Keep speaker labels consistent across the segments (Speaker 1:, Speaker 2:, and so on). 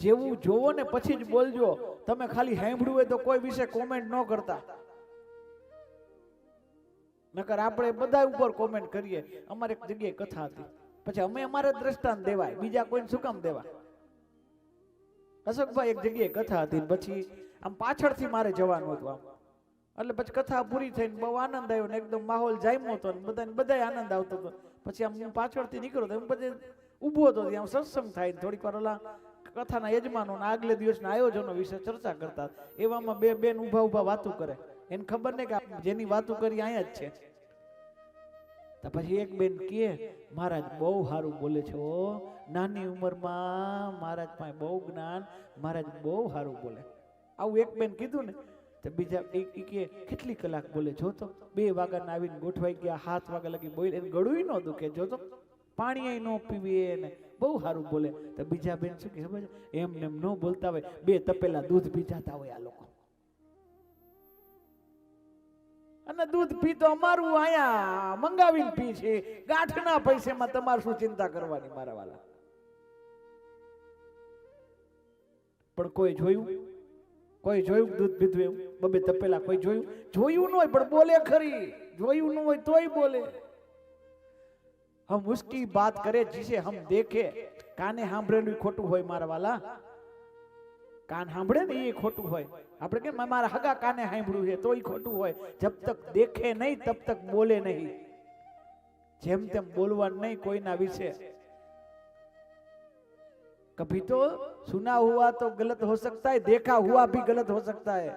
Speaker 1: જેવું જોવો ને પછી જ બોલજો. તમે ખાલી સાંભળ્યું હોય તો કોઈ વિશે કોમેન્ટ ન કરતા, નકર આપણે બધા ઉપર કોમેન્ટ કરીએ. અમારે એક જગ્યાએ કથા હતી, પછી અમે અમારે દ્રષ્ટાંત દેવાય, બીજા કોઈને શું કામ દેવા? અશોકભાઈ એક જગ્યાએ કથા હતી, પછી આમ પાછળથી મારે જવાનું હતું આમ, એટલે પછી કથા પૂરી થઈને બહુ આનંદ આવ્યો ને એકદમ માહોલ જામ્યો હતો ને બધાય આનંદ આવતો હતો. પછી આમ હું પાછળથી નીકળ્યો તો એમ બધે ઊભો હતો, ત્યાં સત્સંગ થાય, થોડીક વાર ઓલા કથાના યજમાનો આગલે દિવસના આયોજનો વિશે ચર્ચા કરતા. એવામાં બે બેન ઊભા વાતો કરે, એને ખબર નહીં કે જેની વાતો કરી અહીંયા જ છે. તો પછી એક બેન કહે, મહારાજ બહુ સારું બોલે છે, નાની ઉંમરમાં મહારાજ પાસે બહુ જ્ઞાન, મહારાજ બહુ સારું બોલે. આવું એક બેન કીધું ને તો બીજા કે કેટલી કલાક બોલે જો તો, 2 વાગ્યાના આવીને ગોઠવાઈ ગયા, 7 વાગ્યા લગી બોલે, એને ગળું ન દુખે જો તો, પાણી ન પીવે ને બહુ સારું બોલે. તો બીજા બેન શું કે ખબર છે, એમને એમ ન બોલતા હોય, 2 તપેલા દૂધ પી જતા હોય આ લોકો, અને દૂધ પી તો અમારું આયા મંગાવીને પી છે, ગાંઠના પૈસામાં તમારે શું ચિંતા કરવાની મારા વાલા. પણ કોઈ જોયું દૂધ પીધું એવું 2 તપેલા? કોઈ જોયું ન હોય પણ બોલે ખરી, જોયું ન હોય તોય બોલે. હમ ઉસકી બાત કરે जिसे हम देखे. કાને સાંભળેલું ખોટું હોય મારા વાલા, કાન સાંભળે ને એ ખોટું હોય. આપણે કેમ મારા હગા કાને સાંભળ્યું છે તો એ ખોટું હોય. જબ તક દેખે નહીં તબ તક બોલે નહીં. જેમ તેમ બોલવાનું નહીં કોઈના વિશે. कभी तो सुना हुआ तो गलत हो सकता है, देखा हुआ भी गलत हो सकता है.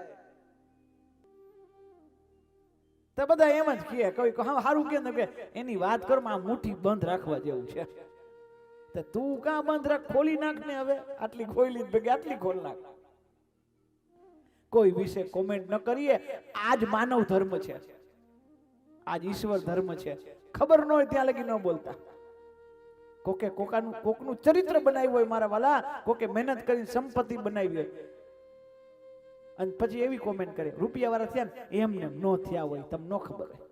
Speaker 1: તો બધા એમ જ કહે, કોઈ સારું કે એની વાત કરવામાં મુઠ્ઠી બંધ રાખવા જેવું છે. તો તું કાં બંધ રાખ, ખોલી નાખ ને. હવે આટલી ખોલી ભેગી આટલી ખોલ નાખ. કોઈ વિશે કોમેન્ટ ન કરીએ. આજ માનવ ધર્મ છે, આજ ઈશ્વર ધર્મ છે. ખબર ન હોય ત્યાં લગી ન બોલતા. કોકે કોકનું ચરિત્ર બનાવ્યું હોય મારા વાલા, કોકે મહેનત કરીને સંપત્તિ બનાવી હોય, અને પછી એવી કોમેન્ટ કરે રૂપિયા વાળા થયા ને એમને ન થયા હોય, તમને ન ખબર હોય.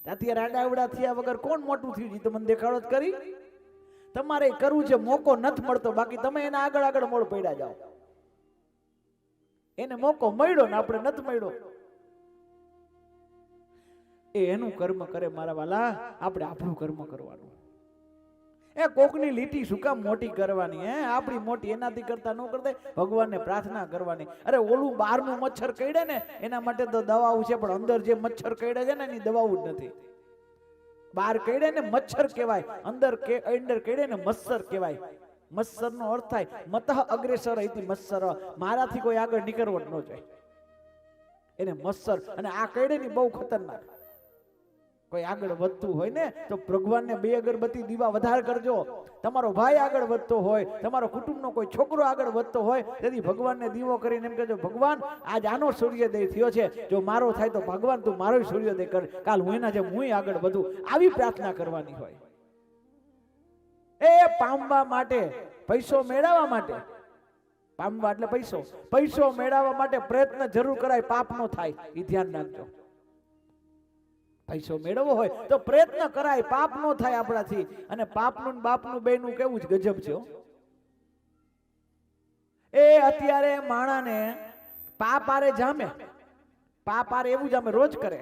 Speaker 1: અત્યારે આડાવડા થયા વગર કોણ મોટું થયું છે તમને દેખાડો જ કરી. તમારે કરવું છે, મોકો નથી મળતો, બાકી તમે એના આગળ મોડ પડ્યા જાઓ. એને મોકો મળ્યો ને આપણે નથી મળ્યો. એનું કર્મ કરે મારા વાલા, આપણે આપણું કર્મ કરવાનું. એ કોકની લીટી શું કામ મોટી કરવાની? આપણી મોટી એનાથી કરતા ન કરતા ભગવાનને પ્રાર્થના કરવાની. અરે ઓલું બહારનું મચ્છર કરડે ને એના માટે તો દવાઓ છે, પણ અંદર જે મચ્છર કરડે છે ને એની દવાઓ જ નથી. બહાર કરડે ને મચ્છર કહેવાય, અંદર કરડે ને મચ્છર કહેવાય. મચ્છર નો અર્થ થાય મતઃ અગ્રેસર હતી મચ્છર, મારાથી કોઈ આગળ નીકળવો જ ન જોઈએ એને મચ્છર. અને આ કરડે ની બહુ ખતરનાક. કોઈ આગળ વધતું હોય ને તો ભગવાનને 2 અગરબત્તી દીવા વધારે કરજો. તમારો ભાઈ આગળ વધતો હોય, તમારો કુટુંબનો કોઈ છોકરો આગળ વધતો હોય, તેથી ભગવાનને દીવો કરીને એમ કહેજો, ભગવાન આજ આનો સૂર્યોદય થયો છે, જો મારો થાય તો ભગવાન તું મારો સૂર્યોદય કર, કાલ હું એના જેમ હું આગળ વધું. આવી પ્રાર્થના કરવાની હોય. એ પામવા માટે, પૈસો મેળવવા માટે, પામવા એટલે પૈસો મેળવવા માટે પ્રયત્ન જરૂર કરાય, પાપ નો થાય, એ ધ્યાન રાખજો. પૈસો મેળવવો હોય તો પ્રયત્ન કરાય, પાપ નો થાય આપણાથી. અને પાપનું બાપનું બેનું કેવું જ ગજબ છે. એ અત્યારે માણાને પાપ આરે જામે, પાપ આરે એવું જામે, રોજ કરે,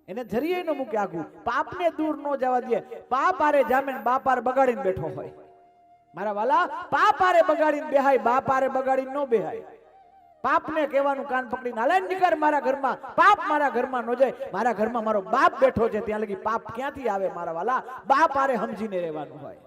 Speaker 1: એને જરીએ ન મૂકે આગું, પાપને દૂર ન જવા દે. પાપ આરે જામે ને બાપ આરે બગાડીને બેઠો હોય. મારા વાલા, પાપ આરે બગાડીને બેહાય, બાપ આરે બગાડીને ન બેહાય. પાપને કહેવાનું કાન પકડીને હાલે નીકળ મારા ઘરમાં, પાપ મારા ઘરમાં ન જાય. મારા ઘરમાં મારો બાપ બેઠો છે, ત્યાં લગી પાપ ક્યાંથી આવે મારા વાલા? બાપ આરે સમજીને રહેવાનું હોય.